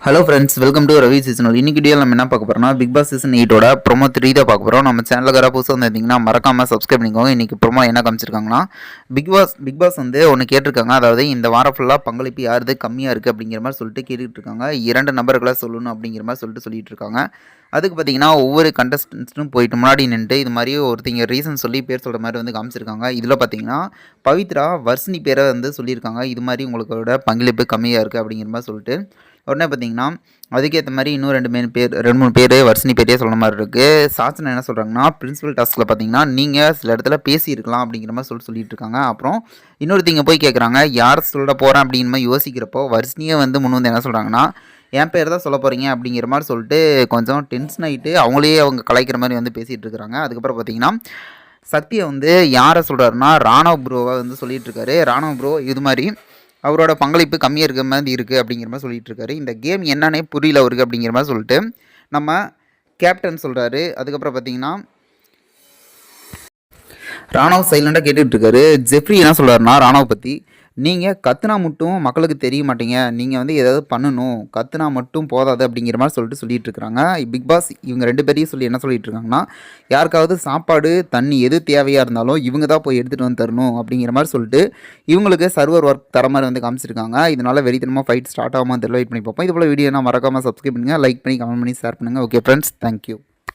Hello friends, welcome to Ravi seasonal. இன்னைக்கு video நம்ம என்ன பார்க்க போறோம்னா, பிக் பாஸ் சீசன் 8ஓட ப்ரோமோ 3 தான் பார்க்க போகிறோம். நம்ம சேனலுக்கு யாராவது புதுசாக வந்திருந்தீங்கன்னா மறக்காமல் சப்ஸ்கிரைப் பண்ணிக்கோங்க. இன்றைக்கி ப்ரோமோ என்ன காமிச்சிருக்காங்கன்னா, பிக் பாஸ் வந்து ஒன்று கேட்டிருக்காங்க. அதாவது இந்த வாரம் ஃபுல்லாக பங்களிப்பு யாருது கம்மியாக இருக்குது அப்படிங்கிற மாதிரி சொல்லிட்டு கேட்டுட்டு இருக்காங்க. 2 நபர்களை சொல்லணும் அப்படிங்கிற மாதிரி சொல்லிட்டு இருக்காங்க. அதுக்கு பார்த்தீங்கன்னா ஒவ்வொரு கண்டஸ்டன்ஸும் போயிட்டு முன்னாடி நின்று இது மாதிரி ஒருத்தங்க ரீசன் சொல்லி பேர் சொல்கிற மாதிரி வந்து காமிச்சிருக்காங்க. இதில் பார்த்தீங்கன்னா பவித்ரா வர்ஷினி பேரை வந்து சொல்லியிருக்காங்க. இது மாதிரி உங்களோட பங்களிப்பு கம்மியாக இருக்குது அப்படிங்கிற மாதிரி சொல்லிட்டு உடனே பார்த்தீங்கன்னா அதுக்கேற்ற மாதிரி இன்னும் 2-3 பேர் வர்ஷினி பேரே சொல்கிற மாதிரி இருக்குது. சாச்சனா என்ன சொல்கிறாங்கன்னா, பிரின்சிபல் டாஸ்கில் பார்த்தீங்கன்னா நீங்கள் சில இடத்துல பேசியிருக்கலாம் அப்படிங்கிற மாதிரி சொல்லிட்டு இருக்காங்க. அப்புறம் இன்னொருத்தங்க போய் கேட்குறாங்க, யார் சொல்ல போகிறேன் அப்படிங்கிற மாதிரி யோசிக்கிறப்போ வர்ஷினியை வந்து முன் வந்து என்ன சொல்கிறாங்கன்னா, என் பேர் தான் சொல்ல போகிறீங்க அப்படிங்கிற மாதிரி சொல்லிட்டு கொஞ்சம் டென்ஷன் ஆகிட்டு அவங்க கலாய்க்கிற மாதிரி வந்து பேசிகிட்டு இருக்கிறாங்க. அதுக்கப்புறம் பார்த்தீங்கன்னா சக்தியை வந்து யாரை சொல்கிறாருன்னா ராணவ் ப்ரோவை வந்து சொல்லிகிட்டு இருக்காரு. ராணவ் ப்ரோ இது மாதிரி அவரோட பங்களிப்பு கம்மியாக இருக்கிற மாதிரி இருக்குது அப்படிங்கிற மாதிரி சொல்லிட்டு இருக்காரு. இந்த கேம் என்னன்னே புரியல அவருக்கு அப்படிங்கிற மாதிரி சொல்லிட்டு நம்ம கேப்டன் சொல்கிறாரு. அதுக்கப்புறம் பார்த்தீங்கன்னா ராணவ் சைலண்டாக கேட்டுட்டு இருக்காரு. ஜெஃப்ரி என்ன சொல்கிறாருன்னா ராணவ் பற்றி, நீங்கள் கத்துனா மட்டும் மக்களுக்கு தெரிய மாட்டீங்க, நீங்கள் வந்து ஏதாவது பண்ணணும், கத்துனா மட்டும் போதாது அப்படிங்கிற மாதிரி சொல்லிட்டு இருக்கிறாங்க. பிக் பாஸ் இவங்க 2 பேரையும் சொல்லி என்ன சொல்லிட்டு இருக்காங்கன்னா, யாருக்காவது சாப்பாடு தண்ணி எது தேவையாக இருந்தாலும் இவங்க தான் போய் எடுத்துகிட்டு வந்து தரணும் அப்படிங்கிற மாதிரி சொல்லிட்டு இவங்களுக்கு சர்வர் ஒர்க் தர மாதிரி வந்து காமிச்சிருக்காங்க. இதனால் வெறித்தனமாக ஃபைட் ஸ்டார்ட் ஆகாமல் தெரியல. வெயிட் பண்ணி பார்ப்போம். இது போல் வீடியோ நான் மறக்காமல் சப்ஸ்கிரைப் பண்ணுங்கள், லைக் பண்ணி கமெண்ட் பண்ணி ஷேர் பண்ணுங்கள். Okay friends, thank you.